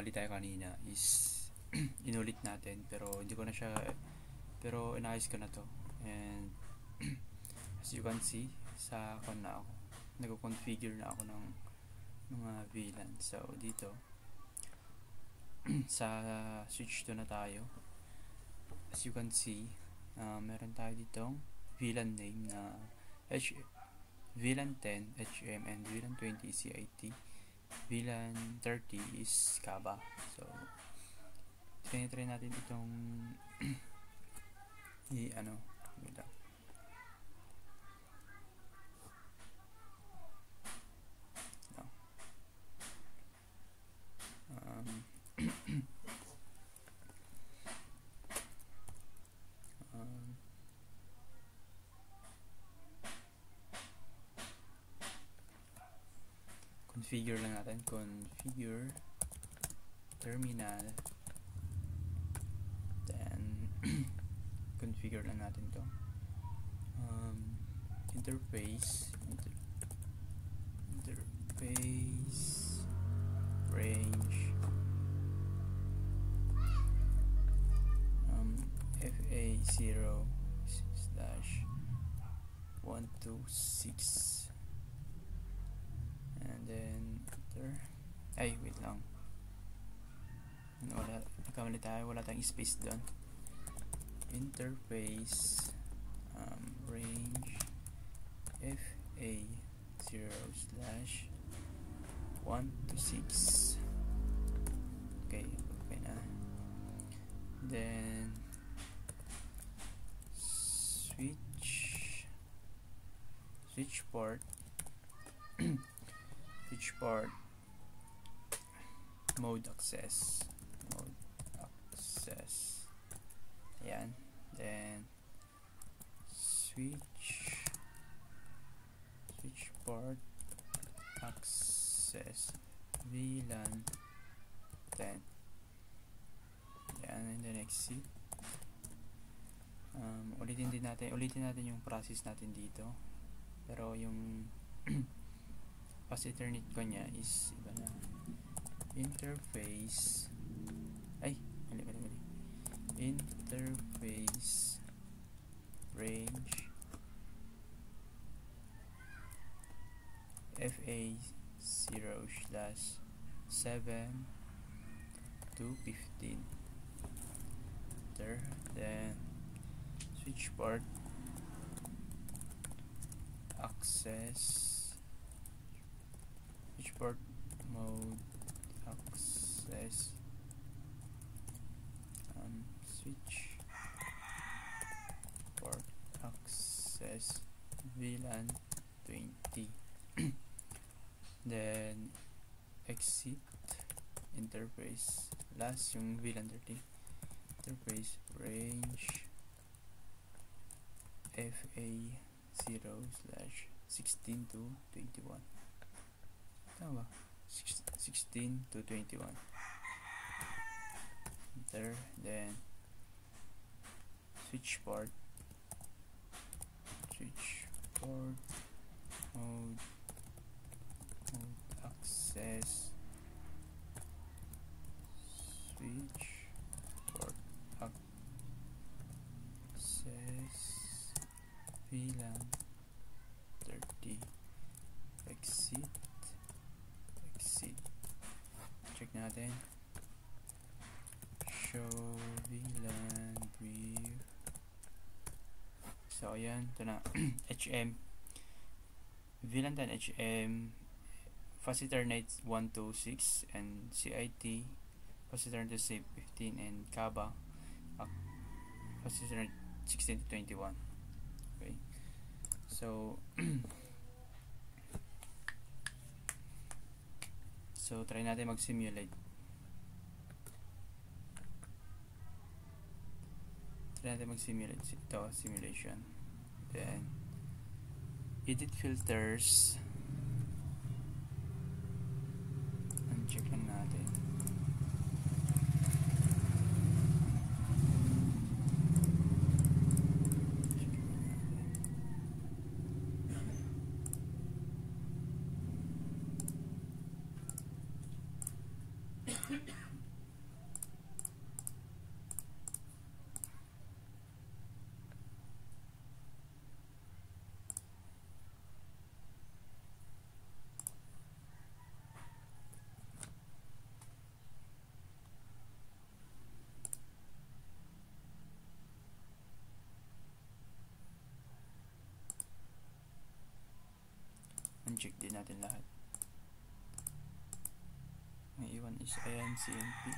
nagkamali tayo kanina is inulit natin, pero hindi ko na siya, pero inayos ko na to. And as you can see, sa ako na ako, nag-configure na ako ng mga VLAN. So dito sa switch to na tayo. As you can see, meron tayo ditong VLAN name na VLAN 10 HM and VLAN 20 CIT. VLAN 30 is Kaba. So try natin itong wait lang. Configure lang natin, configure terminal, then configure lang natin to, interface range FA0/126, and then enter. Ay, wait lang, nagkamali tayo, wala tayong space doon. Interface range FA0/126. okay na. Then switch port mode access, ayan. Then switch port access VLAN 10, ayan. And then exit. Ulitin natin yung process natin dito, pero yung fast Ethernet ko niya is iba na. Interface interface range FA0/7 to 15 there. Then switch port access, switch port mode access, switch port access VLAN 20. Then exit interface, last yung VLAN 30, interface range FA0/16 to 21. Tama ba? 16 to 21 there. Then switch port mode access, switch port access VLAN 30, exit. Check natin, show VLAN brief. So ayan, ito na. HM VLAN 10 HM fast Ethernet 126 and CIT fast Ethernet 15 and Kaba fast Ethernet 16 to 21. Okay, so so try natin mag-simulate. Ito, simulation. Then edit filters, uncheck lang natin. check din natin lahat. Ang iwan is ayan, CMP.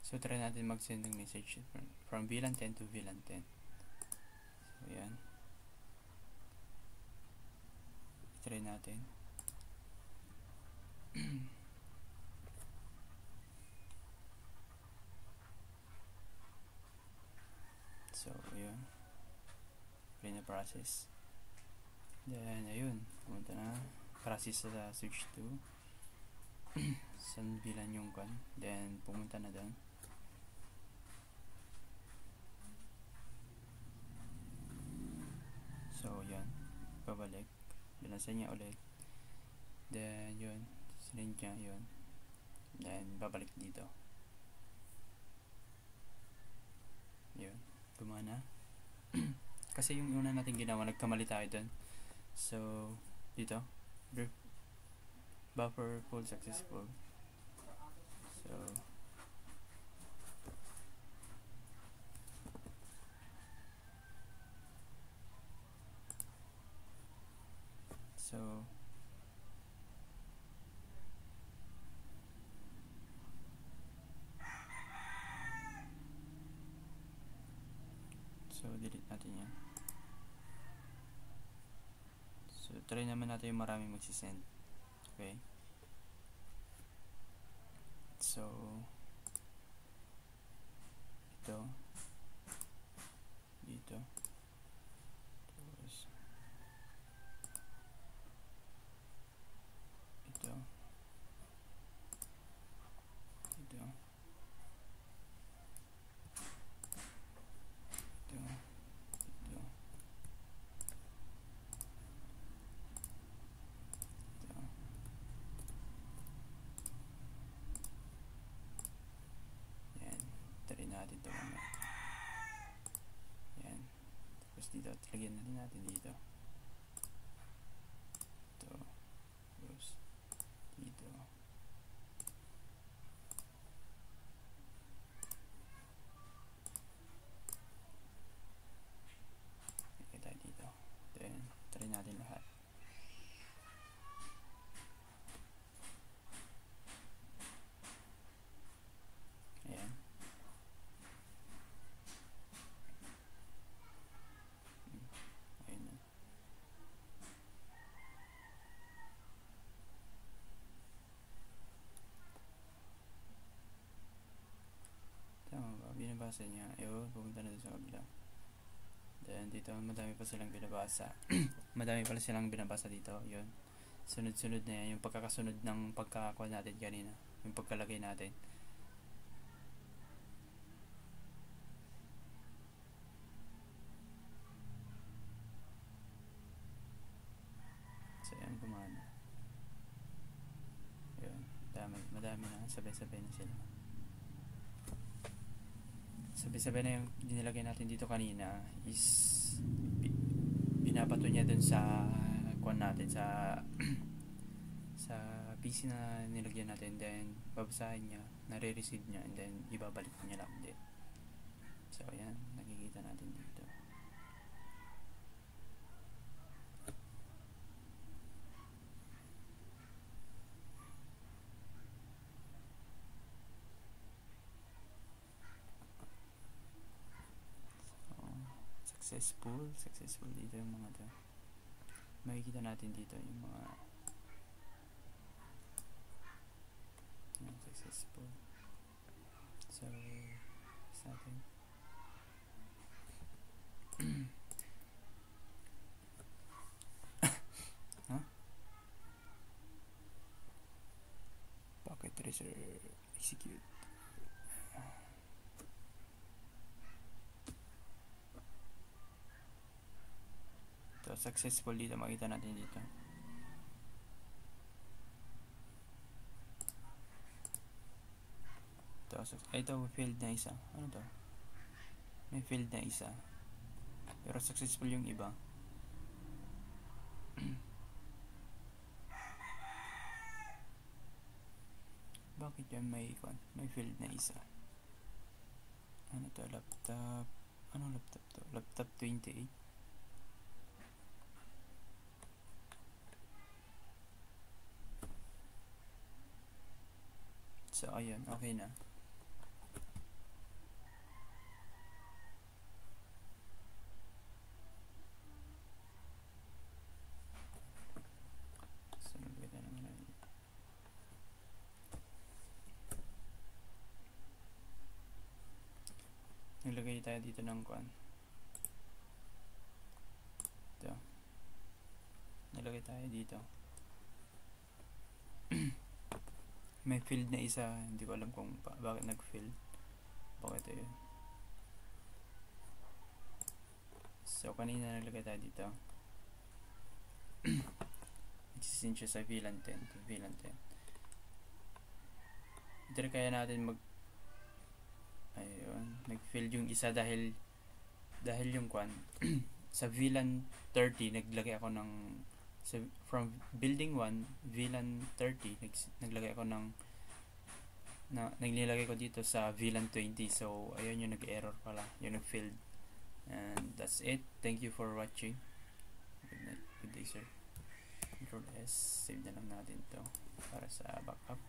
So, try natin mag-send ng message from VLAN 10 to VLAN 10. So, yan. Try natin. So, yun. Try na process. Then, ayun. Pumunta na. Process sa switch 2. Saan VLAN yung kan. Then, pumunta na doon. So, yan. Pabalik. Binasan niya ulit. Then, yun. Sinend niya, yun. Then, babalik dito. Yun. Gumana. Kasi yung una natin ginawa, nagkamali tayo dun. So, dito. Buffer full successful. So, delete natin yan. So, try naman natin yung maraming magsisend. Okay. So, ito. Dito. Tapos, ito. Dito. Natin ito mga yan, tapos dito lagyan natin dito ito, tapos dito lagyan tayo dito, then try natin lahat. Ayan. Binabasa niya, ayun, pupunta na doon sa kabila. Then dito madami pa silang binabasa. Madami pala silang binabasa dito, yun. Sunod-sunod na yan, yung pagkakasunod ng pagkakakuha natin kanina, yung pagkalagay natin. So yan, gumana. Yun, madami na, sabay-sabay na sila. Sabay-sabay na yung dinilagay natin dito kanina is binabato niya dun sa kuan natin sa sa PC na nilagyan natin, then babasahin niya, nare-receive niya, and then ibabalik niya lang din. So ayan, nakikita natin dito. Successful dito yung mga to. Makikita natin dito yung mga successful. So sa atin huh? Packet tracer execute. So successful dito, makita natin dito. Ito failed na isa. Ano to? May failed na isa. Pero successful yung iba. Bakit yan may failed na isa? Ano to? Laptop. Anong laptop to? Laptop 28. So ayun, okay na. So nagkita naman na yun. Nilagay tayo dito ng kuan. Ito. Nilagay tayo dito. May field na isa, hindi ko alam kung bakit nag-field. Bakit yun? So kanina nalagay tayo dito. Nagsisin siya sa VLAN 10 to VLAN 10. Dito kaya natin ayun, nag-field yung isa dahil yung kwan sa VLAN 30 naglagay ako ng from building 1 VLAN 30 naglagay ako ng naglagay ko dito sa VLAN 20. So ayun yung nag-error pala, yung nag-failed. And that's it. Thank you for watching. Good night. Good day, sir. Control S. Save na lang natin to para sa backup.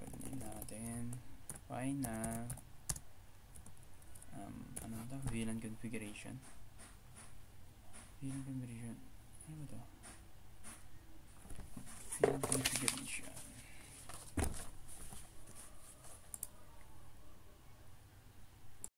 Pwede natin fine na ano to? VLAN configuration. Ano ba to?